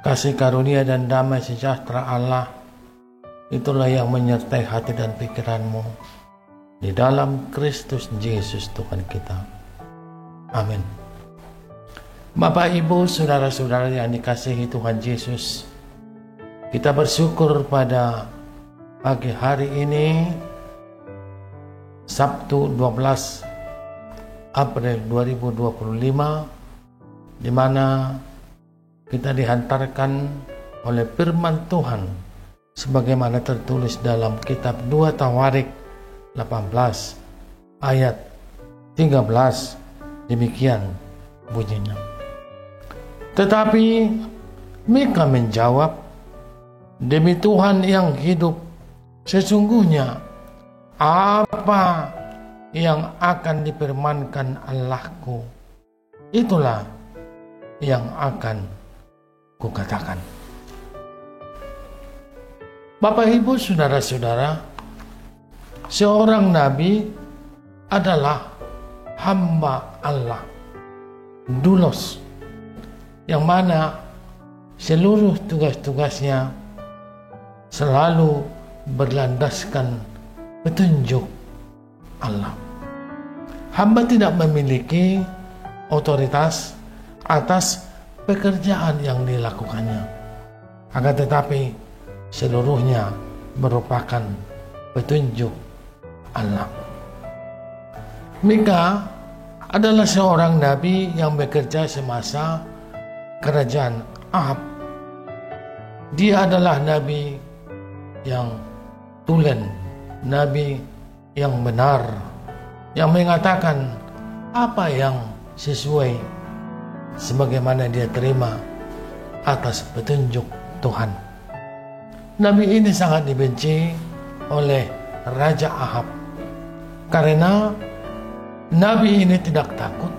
Kasih karunia dan damai sejahtera Allah, itulah yang menyertai hati dan pikiranmu di dalam Kristus Yesus Tuhan kita. Amin. Bapak, Ibu, saudara-saudara yang dikasihi Tuhan Yesus, kita bersyukur pada pagi hari ini, Sabtu 12 April 2025, di mana kita dihantarkan oleh firman Tuhan sebagaimana tertulis dalam kitab 2 Tawarik 18 ayat 13. Demikian bunyinya. Tetapi Mika menjawab, demi Tuhan yang hidup, sesungguhnya apa yang akan difirmankan Allahku, itulah yang akan kukatakan. Bapak, Ibu, saudara-saudara, seorang nabi adalah hamba Allah, doulos, yang mana seluruh tugas-tugasnya selalu berlandaskan petunjuk Allah. Hamba tidak memiliki otoritas atas pekerjaan yang dilakukannya, akan tetapi seluruhnya merupakan petunjuk Allah. Mika adalah seorang nabi yang bekerja semasa kerajaan Ahab. Dia adalah nabi yang tulen, nabi yang benar, yang mengatakan apa yang sesuai sebagaimana dia terima atas petunjuk Tuhan. Nabi ini sangat dibenci oleh Raja Ahab karena nabi ini tidak takut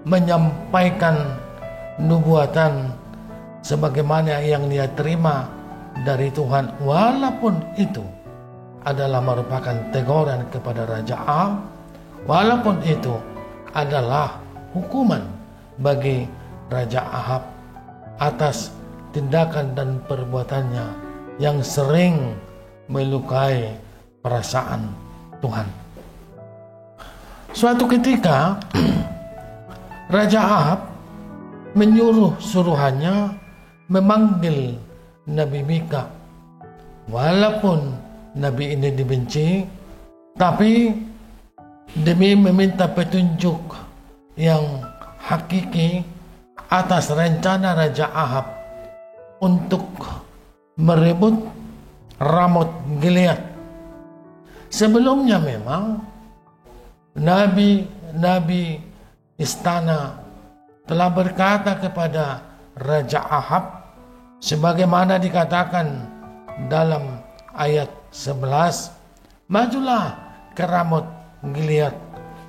menyampaikan nubuatan sebagaimana yang dia terima dari Tuhan, walaupun itu adalah merupakan teguran kepada Raja Ahab, walaupun itu adalah hukuman bagi Raja Ahab atas tindakan dan perbuatannya yang sering melukai perasaan Tuhan. Suatu ketika Raja Ahab menyuruh suruhannya memanggil Nabi Mika. Walaupun nabi ini dibenci, tapi demi meminta petunjuk yang hakiki atas rencana Raja Ahab untuk merebut Ramot Gilead. Sebelumnya memang nabi istana telah berkata kepada Raja Ahab sebagaimana dikatakan dalam ayat 11, majulah ke Ramot Gilead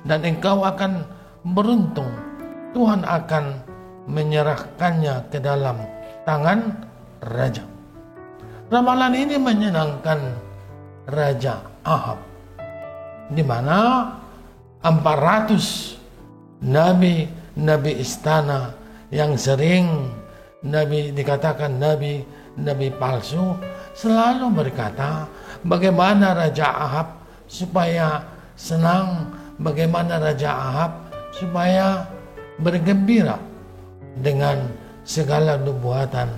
dan engkau akan beruntung. Tuhan akan menyerahkannya ke dalam tangan raja. Ramalan ini menyenangkan Raja Ahab, di mana 400 nabi istana yang sering dikatakan nabi palsu selalu berkata bagaimana Raja Ahab supaya senang, bagaimana Raja Ahab supaya bergembira dengan segala nubuatan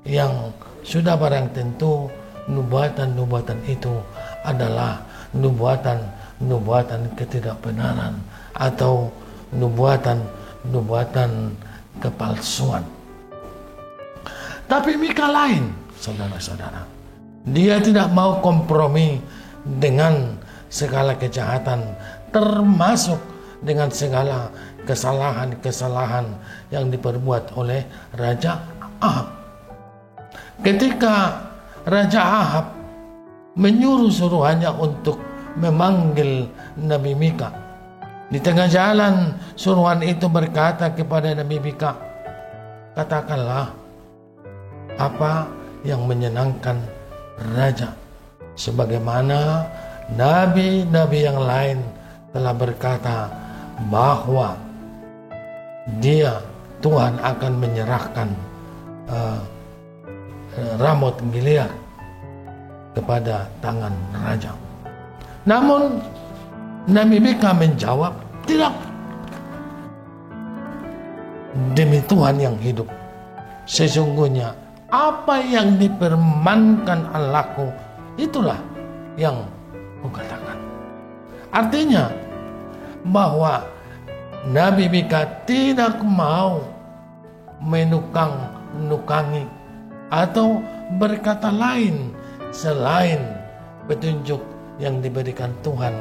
yang sudah barang tentu nubuatan itu adalah nubuatan ketidakbenaran atau nubuatan kepalsuan. Tapi Mika lain, saudara-saudara. Dia tidak mau kompromi dengan segala kejahatan, termasuk dengan segala kesalahan yang diperbuat oleh Raja Ahab. Ketika Raja Ahab menyuruh suruhannya untuk memanggil Nabi Mika, di tengah jalan suruhan itu berkata kepada Nabi Mika, katakanlah apa yang menyenangkan raja, sebagaimana nabi-nabi yang lain telah berkata bahwa Tuhan akan menyerahkan Ramot Gilead kepada tangan raja. Namun Nabi Mika menjawab, tidak. Demi Tuhan yang hidup, sesungguhnya apa yang difirmankan Allahku, itulah yang kukatakan. Artinya bahwa Nabi Mika tidak mau menukangi atau berkata lain selain petunjuk yang diberikan Tuhan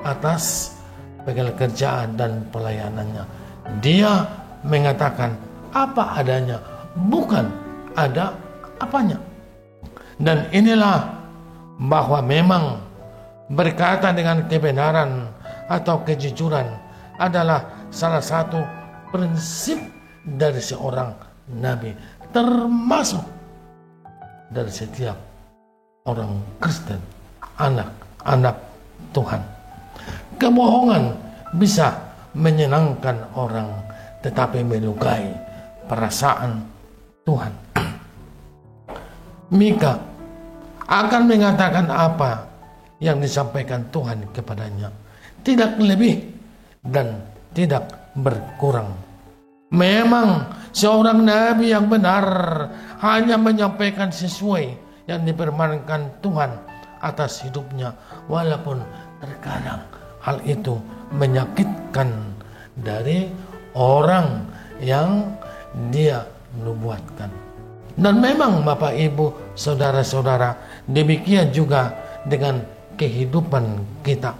atas pekerjaan dan pelayanannya. Dia mengatakan apa adanya, bukan ada apanya. Dan inilah bahwa memang berkata dengan kebenaran atau kejujuran adalah salah satu prinsip dari seorang nabi, termasuk dari setiap orang Kristen, anak-anak Tuhan. Kebohongan bisa menyenangkan orang, tetapi melukai perasaan Tuhan. Mika akan mengatakan apa yang disampaikan Tuhan kepadanya, tidak lebih dan tidak berkurang. Memang seorang nabi yang benar hanya menyampaikan sesuai yang difirmankan Tuhan atas hidupnya, walaupun terkadang hal itu menyakitkan dari orang yang dia nubuatkan. Dan memang Bapak Ibu Saudara-saudara, demikian juga dengan kehidupan kita.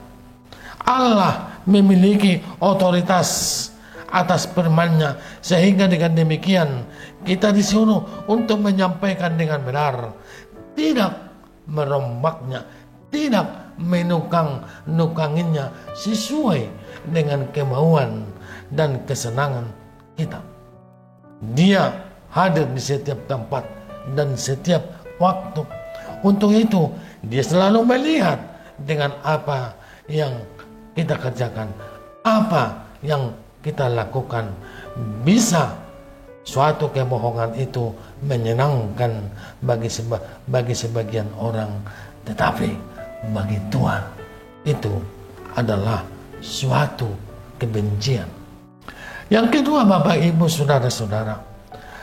Allah memiliki otoritas atas firman-Nya, sehingga dengan demikian kita disuruh untuk menyampaikan dengan benar, tidak merombaknya, tidak menukanginya sesuai dengan kemauan dan kesenangan kita. Dia hadir di setiap tempat dan setiap waktu. Untuk itu dia selalu melihat dengan apa yang kita kerjakan, apa yang kita lakukan. Bisa suatu kebohongan itu menyenangkan bagi sebagian orang, tetapi bagi Tuhan itu adalah suatu kebencian. Yang kedua, Bapak Ibu Saudara-saudara,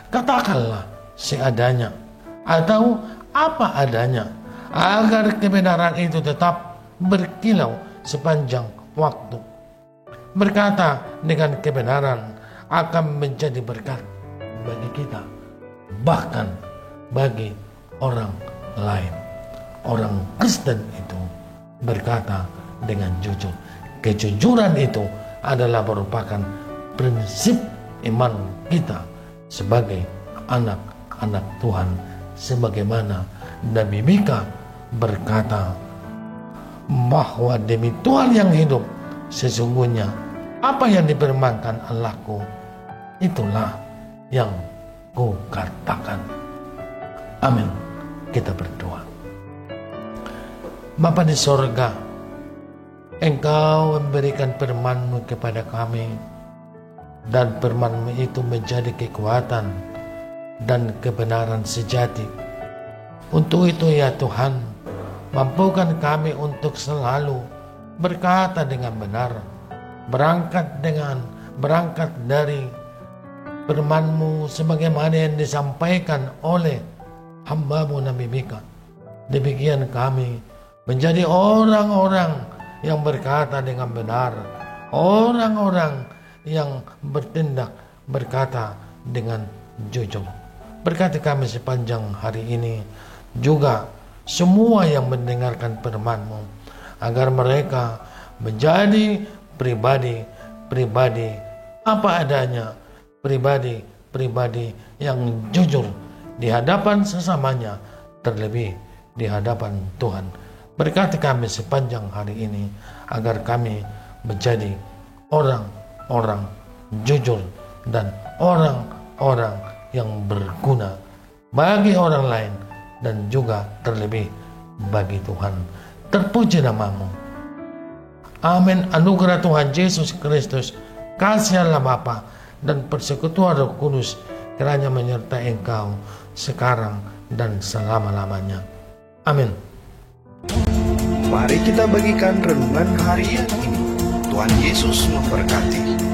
katakanlah seadanya atau apa adanya, agar kebenaran itu tetap berkilau sepanjang waktu. Berkata dengan kebenaran akan menjadi berkat bagi kita, bahkan bagi orang lain. Orang Kristen itu berkata dengan jujur. Kejujuran itu adalah merupakan prinsip iman kita sebagai anak-anak Tuhan, sebagaimana Nabi Mika berkata bahwa demi Tuhan yang hidup, sesungguhnya apa yang difirmankan Allahku, itulah yang kukatakan. Amin. Kita berdoa. Bapa di sorga, Engkau memberikan firman-Mu kepada kami, dan firman-Mu itu menjadi kekuatan dan kebenaran sejati. Untuk itu ya Tuhan, mampukan kami untuk selalu berkata dengan benar, berangkat dari firman-Mu sebagaimana yang disampaikan oleh hamba-Mu Nabi Mika. Demikian kami menjadi orang-orang yang berkata dengan benar, orang-orang yang bertindak berkata dengan jujur. Berkati kami sepanjang hari ini, juga semua yang mendengarkan firman-Mu, agar mereka menjadi pribadi apa adanya, pribadi yang jujur di hadapan sesamanya, terlebih di hadapan Tuhan. Berkati kami sepanjang hari ini, agar kami menjadi orang-orang jujur dan orang-orang yang berguna bagi orang lain, dan juga terlebih bagi Tuhan. Terpuji nama-Mu. Amin. Anugerah Tuhan Yesus Kristus, kasih Allah Bapa, dan persekutuan Roh Kudus kiranya menyertai engkau sekarang dan selama-lamanya. Amin. Mari kita bagikan renungan harian ini. Tuhan Yesus memberkati.